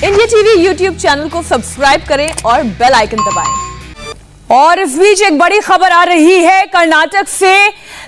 India TV YouTube channel को subscribe करें और बेल आइकन दबाएं। और इस बीच एक बड़ी खबर आ रही है कर्नाटक से।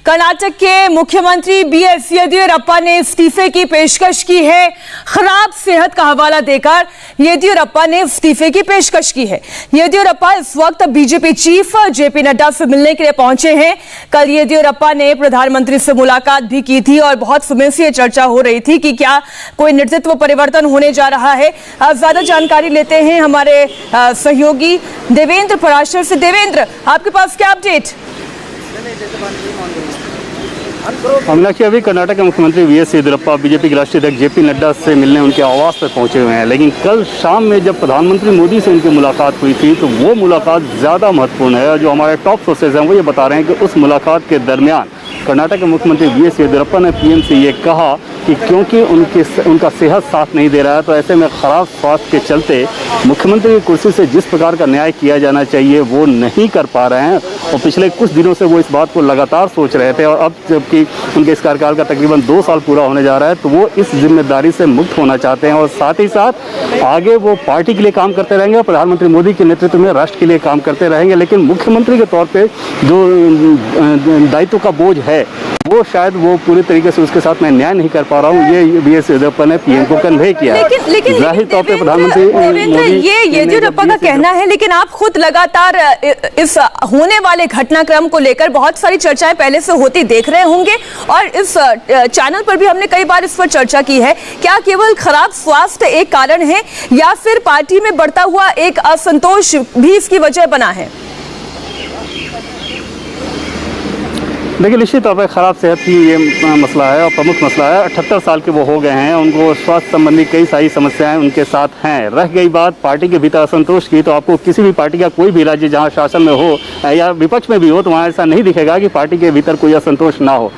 कर्नाटक के मुख्यमंत्री बीएस येदियुरप्पा ने इस्तीफे की पेशकश की है। खराब सेहत का हवाला देकर येदियुरप्पा ने इस्तीफे की पेशकश की है। येदियुरप्पा इस वक्त बीजेपी चीफ जेपी नड्डा से मिलने के लिए पहुंचे हैं। कल येदियुरप्पा ने प्रधानमंत्री से मुलाकात भी की थी और बहुत समय से चर्चा हो रही थी कि क्या कोई नेतृत्व परिवर्तन होने जा रहा है। ज्यादा जानकारी लेते हैं हमारे सहयोगी देवेंद्र पराशर से। देवेंद्र, आपके पास क्या अपडेट? मीनाक्षी, अभी कर्नाटक के मुख्यमंत्री बीएस येदियुरप्पा बीजेपी के राष्ट्रीय अध्यक्ष जेपी नड्डा से मिलने उनके आवास पर पहुंचे हुए हैं। लेकिन कल शाम में जब प्रधानमंत्री मोदी से उनकी मुलाकात हुई थी तो वो मुलाकात ज़्यादा महत्वपूर्ण है। जो हमारे टॉप सोर्सेज हैं वो ये बता रहे हैं कि उस मुलाकात के दरमियान कर्नाटक के मुख्यमंत्री बीएस येदियुरप्पा ने पीएम से ये कहा कि क्योंकि उनका सेहत साथ नहीं दे रहा है तो ऐसे में ख़राब स्वास्थ्य के चलते मुख्यमंत्री की कुर्सी से जिस प्रकार का न्याय किया जाना चाहिए वो नहीं कर पा रहे हैं। और पिछले कुछ दिनों से वो इस बात को लगातार सोच रहे थे और अब जबकि उनके इस कार्यकाल का तकरीबन 2 साल पूरा होने जा रहा है तो वो इस जिम्मेदारी से मुक्त होना चाहते हैं और साथ ही साथ आगे वो पार्टी के लिए काम करते रहेंगे और प्रधानमंत्री मोदी के नेतृत्व में राष्ट्र के लिए काम करते रहेंगे। लेकिन मुख्यमंत्री के तौर पर जो दायित्व का बोझ है वो शायद वो पूरी तरीके से उसके साथ मैं न्याय नहीं कर पा रहा हूँ। ये बीएस येदियुरप्पा ने पीएम को कन्वे किया। लेकिन जाहिर तौर पे प्रधानमंत्री ये येदियुरप्पा का कहना है, लेकिन आप खुद लगातार इस होने वाले घटनाक्रम को लेकर बहुत सारी चर्चाएं पहले से होती देख रहे होंगे और इस चैनल पर भी हमने कई बार इस पर चर्चा की है। क्या केवल खराब स्वास्थ्य एक कारण है या फिर पार्टी में बढ़ता हुआ एक असंतोष भी इसकी वजह बना है? देखिए, निश्चित तौर पर ख़राब सेहत की ये मसला है और प्रमुख मसला है। 78 साल के वो हो गए हैं, उनको स्वास्थ्य संबंधी कई सारी समस्याएं उनके साथ हैं। रह गई बात पार्टी के भीतर असंतोष की, तो आपको किसी भी पार्टी का कोई भी राज्य जहां शासन में हो या विपक्ष में भी हो तो वहाँ ऐसा नहीं दिखेगा कि पार्टी के भीतर कोई असंतोष ना हो।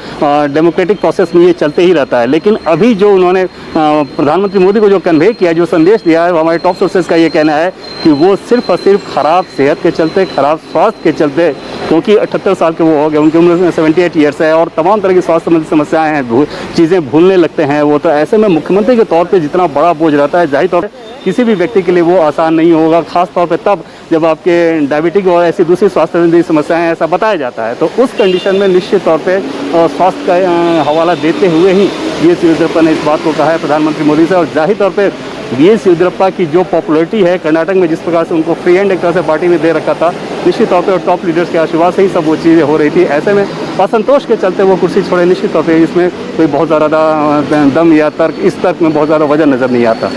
डेमोक्रेटिक प्रोसेस में ये चलते ही रहता है। लेकिन अभी जो उन्होंने प्रधानमंत्री मोदी को जो कन्वे किया, जो संदेश दिया है, हमारे टॉप सोर्सेज का ये कहना है कि वो सिर्फ और सिर्फ खराब सेहत के चलते, खराब स्वास्थ्य के चलते, क्योंकि 78 साल के वो हो गए, उनकी उम्र 78 ईयर्स है और तमाम तरह की स्वास्थ्य संबंधी समस्याएं हैं, चीज़ें भूलने लगते हैं वो। तो ऐसे में मुख्यमंत्री के तौर पे जितना बड़ा बोझ रहता है, जाहिर तौर पे किसी भी व्यक्ति के लिए वो आसान नहीं होगा, खास तौर पे तब जब आपके डायबिटिक और ऐसी दूसरी स्वास्थ्य संबंधी समस्याएं ऐसा बताया जाता है। तो उस कंडीशन में निश्चित तौर पे स्वास्थ्य का हवाला देते हुए ही बीएस येदियुरप्पा ने इस बात को कहा है प्रधानमंत्री मोदी से। और जाहिर तौर पर बीएस येदियुरप्पा की जो पॉपुलरिटी है कर्नाटक में, जिस प्रकार से उनको फ्री हैंड एक तरह से पार्टी में दे रखा था, निश्चित तौर पर टॉप लीडर्स के आशीर्वाद से ही सब वो चीज़ें हो रही थी। ऐसे में असंतोष के चलते वो कुर्सी छोड़े। निश्चित तौर पर इसमें कोई बहुत ज़्यादा दम या तर्क, इस तर्क में बहुत ज़्यादा वजन नज़र नहीं आता।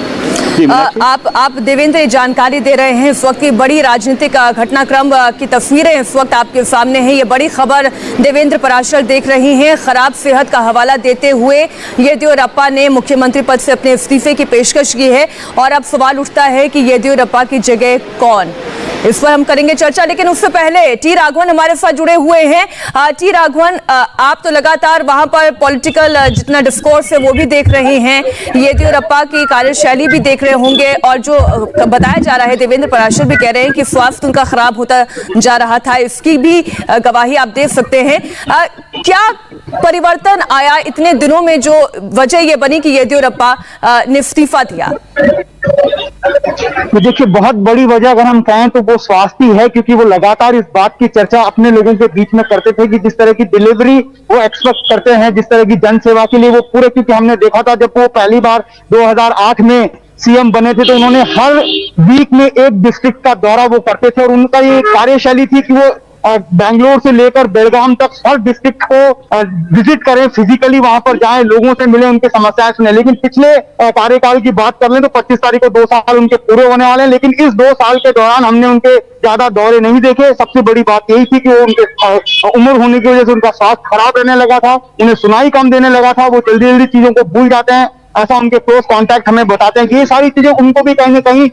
आप देवेंद्र जानकारी दे रहे हैं। इस वक्त की बड़ी राजनीतिक घटनाक्रम की तस्वीरें इस वक्त आपके सामने हैं। ये बड़ी खबर देवेंद्र पराशर देख रही हैं। खराब सेहत का हवाला देते हुए येदियुरप्पा ने मुख्यमंत्री पद से अपने इस्तीफे की पेशकश की है और अब सवाल उठता है कि येदियुरप्पा की जगह कौन? इस पर हम करेंगे चर्चा, लेकिन उससे पहले टी राघवन हमारे साथ जुड़े हुए हैं। टी राघवन, आप तो लगातार वहां पर पॉलिटिकल जितना डिस्कोर्स है वो भी देख रहे हैं, येदियुरप्पा की कार्यशैली भी देख रहे होंगे और जो बताया जा रहा है, देवेंद्र पराशर भी कह रहे हैं कि स्वास्थ्य उनका खराब होता जा रहा था, इसकी भी गवाही आप दे सकते हैं। क्या परिवर्तन आया इतने दिनों में जो वजह ये बनी कि येदियुरप्पा ने इस्तीफा दिया? तो देखिए, बहुत बड़ी वजह अगर हम कहें तो वो स्वास्थ्य है, क्योंकि वो लगातार इस बात की चर्चा अपने लोगों के बीच में करते थे कि जिस तरह की डिलीवरी वो एक्सपेक्ट करते हैं, जिस तरह की जन सेवा के लिए वो पूरे, क्योंकि हमने देखा था जब वो पहली बार 2008 में सीएम बने थे तो उन्होंने हर वीक में एक डिस्ट्रिक्ट का दौरा वो करते थे और उनका ये कार्यशैली थी कि वो बेंगलोर से लेकर बेलगाम तक हर डिस्ट्रिक्ट को विजिट करें, फिजिकली वहां पर जाएं, लोगों से मिले, उनकी समस्याएं सुने। लेकिन पिछले कार्यकाल की बात कर लें तो 25 तारीख को 2 साल उनके पूरे होने वाले हैं, लेकिन इस 2 साल के दौरान हमने उनके ज्यादा दौरे नहीं देखे। सबसे बड़ी बात यही थी कि वो उनके उम्र होने की वजह से उनका स्वास्थ्य खराब रहने लगा था, उन्हें सुनाई कम देने लगा था, वो जल्दी जल्दी चीजों को भूल जाते हैं, ऐसा उनके क्लोज कॉन्टैक्ट हमें बताते हैं कि ये सारी चीजें उनको भी कहीं ना कहीं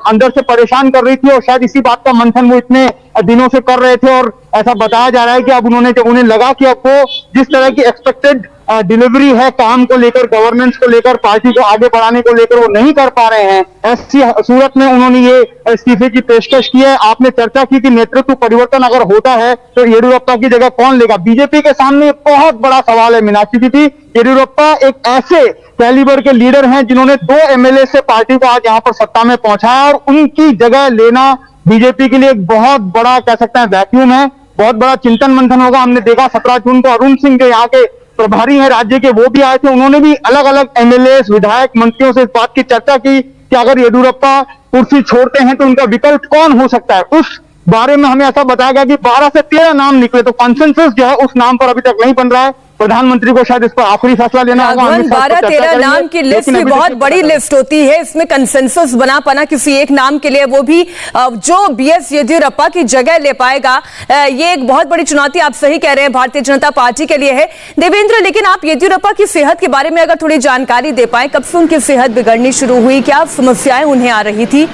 अंदर से परेशान कर रही थी और शायद इसी बात का मंथन वो इतने दिनों से कर रहे थे। और ऐसा बताया जा रहा है कि अब उन्होंने, जब उन्हें लगा कि अब वो जिस तरह की एक्सपेक्टेड डिलीवरी है काम को लेकर, गवर्नेंस को लेकर, पार्टी को आगे बढ़ाने को लेकर वो नहीं कर पा रहे हैं। ऐसी सूरत में उन्होंने ये इस्तीफे की पेशकश की है। आपने चर्चा की कि नेतृत्व परिवर्तन अगर होता है तो येदियुरप्पा की जगह कौन लेगा। बीजेपी के सामने बहुत बड़ा सवाल है मीनाक्षी दीदी। येदियुरप्पा एक ऐसे कैलिबर के लीडर हैं जिन्होंने 2 एमएलए से पार्टी को आज यहाँ पर सत्ता में पहुंचाया, और उनकी जगह लेना बीजेपी के लिए एक बहुत बड़ा कह सकते हैं वैक्यूम है, बहुत बड़ा चिंतन मंथन होगा। हमने देखा 17 जून को अरुण सिंह जो यहाँ के प्रभारी हैं राज्य के, वो भी आए थे। उन्होंने भी अलग अलग एमएलए, विधायक, मंत्रियों से इस बात की चर्चा की कि अगर येदियुरप्पा कुर्सी छोड़ते हैं तो उनका विकल्प कौन हो सकता है। उस बारे में हमें ऐसा बताया गया कि 12 से 13 नाम निकले, तो कॉन्सेंसस जो है उस नाम पर अभी तक नहीं बन रहा है। प्रधानमंत्री को शायद इस पर आखिरी फैसला लेना होगा। 12-13 नाम की लिस्ट भी बहुत बड़ी लिस्ट होती है, इसमें कंसेंसस बना पाना किसी एक नाम के लिए, वो भी जो बीएस येदियुरप्पा की जगह ले पाएगा, ये एक बहुत बड़ी चुनौती आप सही कह रहे हैं भारतीय जनता पार्टी के लिए है। देवेंद्र, लेकिन आप येदियुरप्पा की सेहत के बारे में अगर थोड़ी जानकारी दे पाए, कब से उनकी सेहत बिगड़नी शुरू हुई, क्या समस्याएं उन्हें आ रही थी?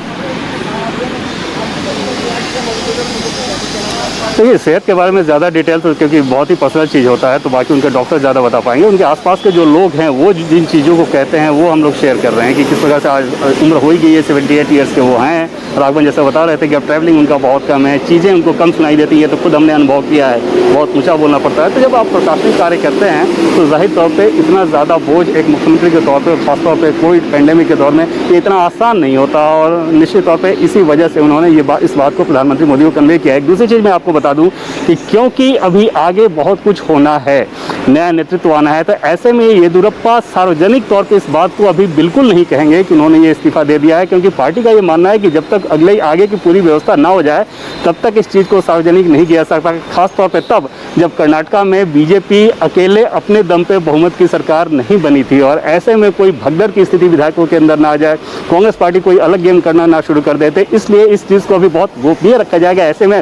देखिए, सेहत के बारे में ज़्यादा डिटेल तो क्योंकि बहुत ही पर्सनल चीज़ होता है, तो बाकी उनके डॉक्टर ज़्यादा बता पाएंगे। उनके आसपास के जो लोग हैं वो जिन चीज़ों को कहते हैं वो हम लोग शेयर कर रहे हैं कि किस प्रकार से आज उम्र हो ही गई है, 78 ईयर्स के वो हैं। राघवन जैसे बता रहे थे कि अब ट्रैवलिंग उनका बहुत कम है, चीज़ें उनको कम सुनाई देती हैं, तो खुद हमने अनुभव किया है, बहुत ऊँचा बोलना पड़ता है। तो जब आप प्रशासनिक कार्य करते हैं तो जाहिर तौर पर इतना ज़्यादा बोझ एक मुख्यमंत्री के तौर पर, खासतौर पर कोविड पैंडेमिक के दौर में, ये इतना आसान नहीं होता, और निश्चित तौर पर इसी वजह से उन्होंने इस बात को प्रधानमंत्री मोदी को कन्वे किया है। एक दूसरी चीज़ मैं आपको बता दूँ कि क्योंकि अभी आगे बहुत कुछ होना है, नया नेतृत्व आना है, तो ऐसे में येदियुरप्पा सार्वजनिक तौर पे इस बात को अभी बिल्कुल नहीं कहेंगे कि उन्होंने ये इस्तीफा दे दिया है, क्योंकि पार्टी का ये मानना है कि जब तक आगे की पूरी व्यवस्था ना हो जाए तब तक इस चीज़ को सार्वजनिक नहीं किया जा सकता। खासतौर पे तब जब कर्नाटका में बीजेपी अकेले अपने दम पे बहुमत की सरकार नहीं बनी थी, और ऐसे में कोई भगदड़ की स्थिति विधायकों के अंदर ना आ जाए, कांग्रेस पार्टी कोई अलग गेम करना ना शुरू कर देते, इसलिए इस चीज़ को अभी बहुत गोपनीय रखा जाएगा। ऐसे में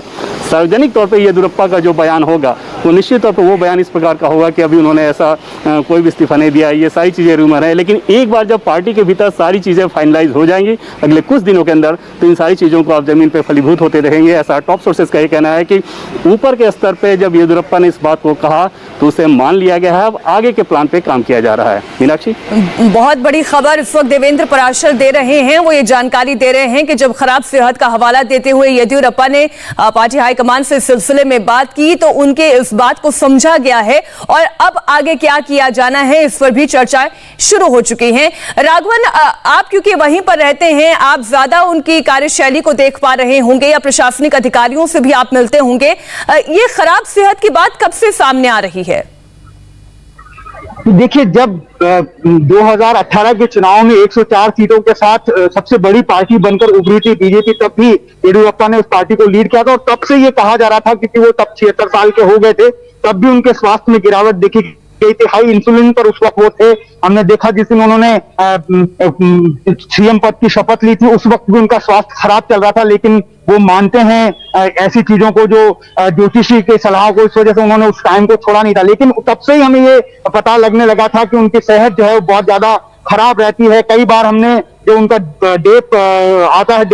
सार्वजनिक तौर पे येदियुरप्पा का जो बयान होगा वो निश्चित तौर पर वो बयान इस प्रकार का होगा कि अभी उन्होंने ऐसा कोई भी इस्तीफा नहीं दिया, ये सारी चीज़ें रूमर है। लेकिन एक बार जब पार्टी के भीतर सारी चीज़ें फाइनलाइज हो जाएंगी अगले कुछ दिनों के अंदर, तो इन सारी चीज़ों को आप जमीन पे फलीभूत होते रहेंगे। ऐसा टॉप सोर्सेज का ये कहना है कि ऊपर के स्तर पर जब येदियुरप्पा ने इस बात को कहा तो उसे मान लिया गया है, अब आगे के प्लान पे काम किया जा रहा है। मीनाक्षी, बहुत बड़ी खबर इस वक्त देवेंद्र पराशर दे रहे हैं, वो ये जानकारी दे रहे हैं कि जब खराब सेहत का हवाला देते हुए येदियुरप्पा ने पार्टी हाईकमान से इस सिलसिले में बात की, तो उनके इस बात को समझा गया है, और अब आगे क्या किया जाना है इस पर भी चर्चाएं शुरू हो चुकी हैं। राघवन, आप क्योंकि वहीं पर रहते हैं, आप ज्यादा उनकी कार्यशैली को देख पा रहे होंगे, या प्रशासनिक अधिकारियों से भी आप मिलते होंगे, ये खराब सेहत की बात कब से सामने आ रही है? देखिए, जब 2018 के चुनाव में 104 सीटों के साथ सबसे बड़ी पार्टी बनकर उभरी थी बीजेपी, तब भी येदियुरप्पा ने उस पार्टी को लीड किया था, और तब से ये कहा जा रहा था, क्योंकि वो तब 76 साल के हो गए थे, तब भी उनके स्वास्थ्य में गिरावट देखी गई थी। हाई इंसुलिन पर उस वक्त वो थे। हमने देखा जिस दिन उन्होंने सीएम पद की शपथ ली थी, उस वक्त भी उनका स्वास्थ्य खराब चल रहा था, लेकिन वो मानते हैं ऐसी चीजों को, जो ज्योतिषी के सलाह को, इस वजह से उन्होंने उस टाइम को छोड़ा नहीं था। लेकिन तब से ही हमें ये पता लगने लगा था कि उनकी सेहत जो है वो बहुत ज्यादा खराब रहती है। कई बार हमने जो उनका डे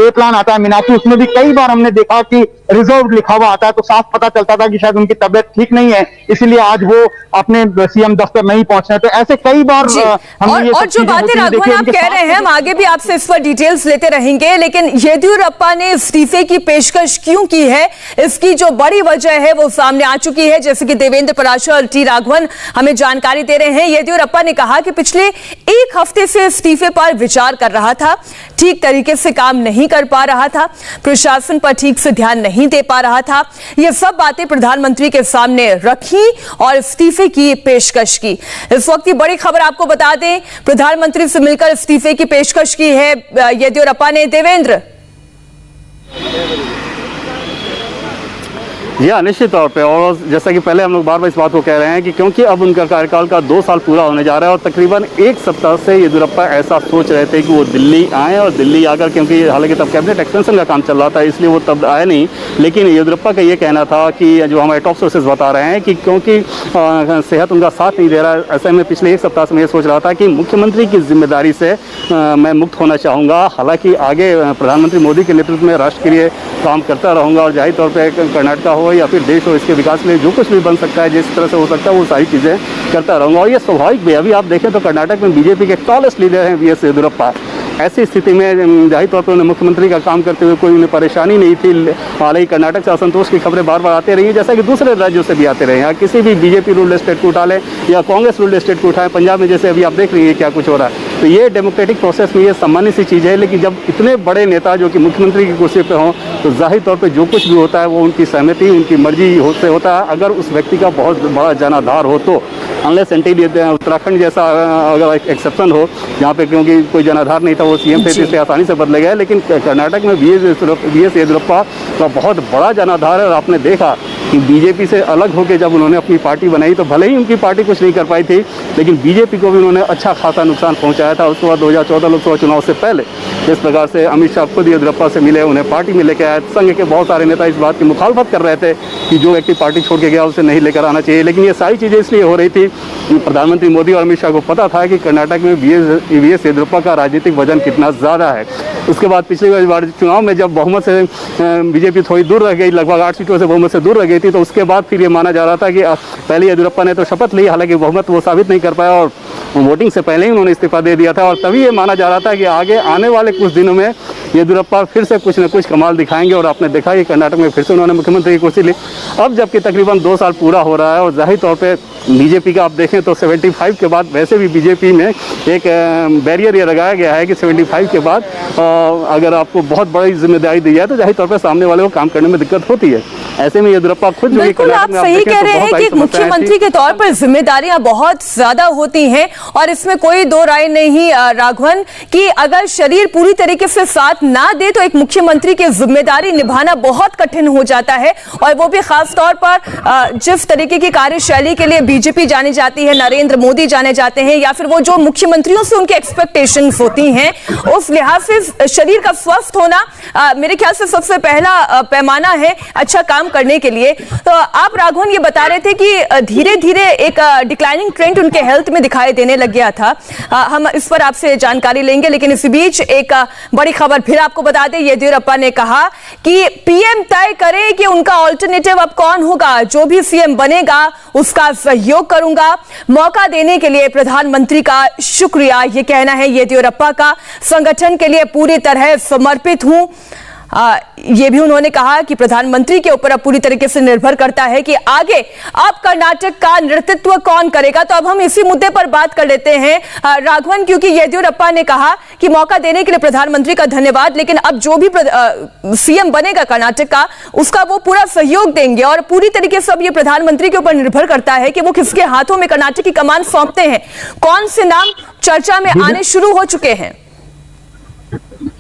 प्लान आता है मीनाक्षी, उसमें भी कई बार हमने देखा कि रिजर्व लिखा हुआ आता है, तो साफ पता चलता था कि शायद उनकी तबीयत ठीक नहीं है, इसलिए आज वो अपने सीएम दफ्तर नहीं पहुंच रहे। तो ऐसे कई बार और जो बातें राघवन आप कह रहे हैं, हम आगे भी आपसे इस पर डिटेल्स लेते रहेंगे, लेकिन येदियुरप्पा ने इस्तीफे की पेशकश क्यों की है, इसकी जो बड़ी वजह है वो सामने आ चुकी है, जैसे कि देवेंद्र पराशर, टी राघवन हमें जानकारी दे रहे हैं। येदियुरप्पा ने कहा कि पिछले एक हफ्ते से इस्तीफे पर विचार कर रहा था, ठीक तरीके से काम नहीं कर पा रहा था, प्रशासन पर ठीक से ध्यान नहीं दे पा रहा था, ये सब बातें प्रधानमंत्री के सामने रखी और इस्तीफे की पेशकश की। इस वक्त की बड़ी खबर आपको बता दें, प्रधानमंत्री से मिलकर इस्तीफे की पेशकश की है येदियुरप्पा ने। देवेंद्र, या निश्चित तौर पे, और जैसा कि पहले हम लोग बार बार इस बात को कह रहे हैं कि क्योंकि अब उनका कार्यकाल का 2 साल पूरा होने जा रहा है, और तकरीबन एक सप्ताह से येदियुरप्पा ऐसा सोच रहे थे कि वो दिल्ली आएँ, और दिल्ली आकर, क्योंकि हालांकि तब कैबिनेट एक्सपेंशन का काम चल रहा था इसलिए वो तब आए नहीं, लेकिन येदियुरप्पा का ये कहना था कि जो हमारे टॉप सोर्सेज बता रहे हैं कि क्योंकि सेहत उनका साथ नहीं दे रहा, ऐसे में पिछले एक सप्ताह से मैं ये सोच रहा था कि मुख्यमंत्री की जिम्मेदारी से मैं मुक्त होना चाहूँगा। हालाँकि आगे प्रधानमंत्री मोदी के नेतृत्व में राष्ट्र के लिए काम करता रहूँगा, और जाहिर तौर पर कर्नाटका हो हो या फिर देश हो, इसके विकास के लिए जो कुछ भी बन सकता है, जिस तरह से हो सकता है, वो सारी चीज़ें करता रहूँगा। और ये स्वाभाविक भी। अभी आप देखें तो कर्नाटक में बीजेपी के टॉलेस्ट लीडर हैं BS येदियुरप्पा। ऐसी स्थिति में जाहिर तौर पर उन्हें मुख्यमंत्री का काम करते हुए कोई उन्हें परेशानी नहीं थी। हालांकि कर्नाटक से असंतोष की खबरें बार बार आती रही हैं, जैसा कि दूसरे राज्यों से भी आते रहे हैं। किसी भी बीजेपी रूल्ड स्टेट को उठा लें या कांग्रेस रूल्ड स्टेट को उठाएं, पंजाब में जैसे अभी आप देख रही हैं क्या कुछ हो रहा है। तो ये डेमोक्रेटिक प्रोसेस में ये सामान्य सी चीज़ है। लेकिन जब इतने बड़े नेता जो कि मुख्यमंत्री की कुर्सी पर हों, तो जाहिर तौर पर जो कुछ भी होता है वो उनकी सहमति, उनकी मर्जी से होता है। अगर उस व्यक्ति का बहुत बड़ा जनाधार हो तो, अनलेस एंटिल उत्तराखंड जैसा अगर एक्सेप्शन हो जहाँ पे क्योंकि कोई जनाधार नहीं था, वो CM थे, इसलिए आसानी से बदले गए। लेकिन कर्नाटक में BS येदियुरप्पा का बहुत बड़ा जनाधार है। और आपने देखा कि बीजेपी से अलग होकर जब उन्होंने अपनी पार्टी बनाई तो भले ही उनकी पार्टी कुछ नहीं कर पाई थी, लेकिन बीजेपी को भी उन्होंने अच्छा खासा नुकसान पहुंचाया था। उसके बाद 2014 लोकसभा चुनाव से पहले जिस प्रकार से अमित शाह खुद येदियुरप्पा से मिले, उन्हें पार्टी में लेकर आए। संघ के बहुत सारे नेता इस बात की मुखालफत कर रहे थे कि जो व्यक्ति पार्टी छोड़ के गया उसे नहीं लेकर आना चाहिए। लेकिन ये सारी चीज़ें इसलिए हो रही थी कि प्रधानमंत्री मोदी और अमित शाह को पता था कि कर्नाटक में BS येदियुरप्पा का राजनीतिक वजन कितना ज़्यादा है। उसके बाद पिछले बार चुनाव में जब बहुमत से बीजेपी थोड़ी दूर रह गई, लगभग 8 सीटों से बहुमत से दूर रह गई थी, तो उसके बाद फिर ये माना जा रहा था कि पहले येदियुरप्पा ने तो शपथ ली, हालांकि बहुमत वो साबित नहीं कर पाया और वोटिंग से पहले ही उन्होंने इस्तीफा दे दिया था। और तभी ये माना जा रहा था कि आगे आने वाले कुछ दिनों में येदियुरप्पा फिर से कुछ न कुछ कमाल दिखाएंगे। और आपने देखा कि कर्नाटक में फिर से उन्होंने मुख्यमंत्री की कुर्सी ली। अब जबकि तकरीबन 2 साल पूरा हो रहा है और जाहिर तौर पे बीजेपी का आप देखें तो 75 के बाद वैसे भी बीजेपी में एक बैरियर ये लगाया गया है कि 75 के बाद अगर आपको बहुत बड़ी जिम्मेदारी दी जाए तो जाहिर तौर पर सामने वाले को काम करने में दिक्कत होती है। ऐसे में येदियुरप्पा खुद जो बिल्कुल आप सही कह रहे हैं कि मुख्यमंत्री के तौर पर जिम्मेदारियां बहुत ज्यादा होती हैं और इसमें कोई दो राय नहीं राघवन कि अगर शरीर पूरी तरीके से साथ ना दे तो एक मुख्यमंत्री की जिम्मेदारी निभाना बहुत कठिन हो जाता है। और वो भी खास तौर पर जिस तरीके की कार्यशैली के लिए बीजेपी जानी जाती है, नरेंद्र मोदी जाने जाते हैं, या फिर वो जो मुख्यमंत्रियों से उनकी एक्सपेक्टेशंस होती हैं, उस लिहाज से शरीर का स्वस्थ होना मेरे ख्याल से सबसे पहला पैमाना है अच्छा काम करने के लिए। तो आप राघवन ये बता रहे थे कि धीरे धीरे एक डिक्लाइनिंग ट्रेंड उनके हेल्थ में दिखाई देने लग गया था। हम इस पर आपसे जानकारी लेंगे, लेकिन इसी बीच एक बड़ी खबर फिर आपको बता दें। येदियुरप्पा ने कहा कि पीएम तय करे कि उनका ऑल्टरनेटिव अब कौन होगा, जो भी सीएम बनेगा उसका सहयोग करूंगा, मौका देने के लिए प्रधानमंत्री का शुक्रिया, ये कहना है येदियुरप्पा का। संगठन के लिए पूरी तरह समर्पित हूं, ये भी उन्होंने कहा कि प्रधानमंत्री के ऊपर अब पूरी तरीके से निर्भर करता है कि आगे अब कर्नाटक का नेतृत्व कौन करेगा। तो अब हम इसी मुद्दे पर बात कर लेते हैं राघवन, क्योंकि येदियुरप्पा ने कहा कि मौका देने के लिए प्रधानमंत्री का धन्यवाद, लेकिन अब जो भी सीएम बनेगा कर्नाटक का उसका वो पूरा सहयोग देंगे और पूरी तरीके से अब ये प्रधानमंत्री के ऊपर निर्भर करता है कि वो किसके हाथों में कर्नाटक की कमान सौंपते हैं। कौन से नाम चर्चा में आने शुरू हो चुके हैं?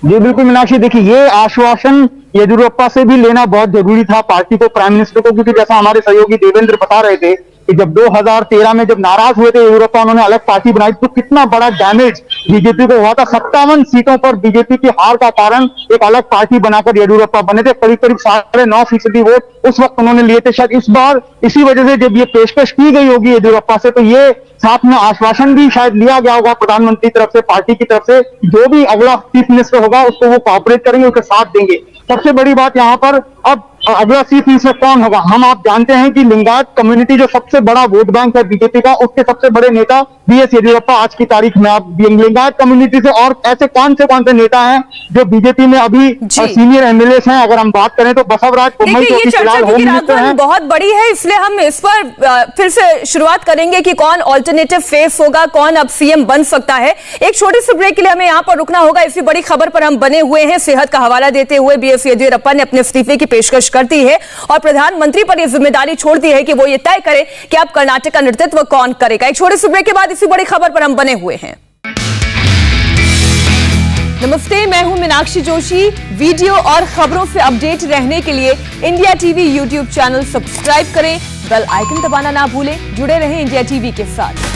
जी बिल्कुल मीनाक्षी, देखिए ये आश्वासन येदियुरप्पा से भी लेना बहुत जरूरी था पार्टी को, प्राइम मिनिस्टर को, क्योंकि जैसा हमारे सहयोगी देवेंद्र बता रहे थे कि जब 2013 में जब नाराज हुए थे येदियुरप्पा, उन्होंने अलग पार्टी बनाई तो कितना बड़ा डैमेज बीजेपी को हुआ था। 57 सीटों पर बीजेपी की हार का कारण एक अलग पार्टी बनाकर येदियुरप्पा बने थे। करीब करीब 9.5% वोट उस वक्त उन्होंने लिए थे। शायद इस बार इसी वजह से जब ये पेशकश की गई होगी येदियुरप्पा से, तो ये साथ में आश्वासन भी शायद लिया गया होगा प्रधानमंत्री की तरफ से, पार्टी की तरफ से, जो भी अगला चीफ मिनिस्टर होगा उसको वो कोऑपरेट करेंगे, उसके साथ देंगे। सबसे बड़ी बात यहाँ पर अब अगला चीफ मिनिस्टर कौन होगा। हम आप जानते हैं कि लिंगायत कम्युनिटी जो सबसे बड़ा वोट बैंक है बीजेपी का, उसके सबसे बड़े नेता BS येदियुरप्पा आज की तारीख में। आप लिंगायत कम्युनिटी से और ऐसे कौन से नेता हैं जो बीजेपी में अभी सीनियर एमएलए हैं, अगर हम बात करें तो बसवराज बोम्मई जो फिलहाल होम मिनिस्टर हैं। बहुत बड़ी है, इसलिए हम इस पर फिर से शुरुआत करेंगे कि कौन ऑल्टरनेटिव फेस होगा, कौन अब सीएम बन सकता है। एक छोटी सी ब्रेक के लिए हमें यहाँ पर रुकना होगा। इसी बड़ी खबर पर हम बने हुए हैं। सेहत का हवाला देते हुए BS येदियुरप्पा ने अपने इस्तीफे की पेशकश कर दी है और प्रधानमंत्री पर यह जिम्मेदारी छोड़ दी है कि वो ये तय करे कि अब कर्नाटक का नेतृत्व कौन करेगा। एक छोटे से ब्रेक के बाद इसी बड़ी खबर पर हम बने हुए हैं। नमस्ते, मैं हूं मीनाक्षी जोशी। वीडियो और खबरों से अपडेट रहने के लिए India TV YouTube channel subscribe करें, बेल आइकन दबाना ना भूलें। जुड़े रहें इंडिया टीवी के साथ।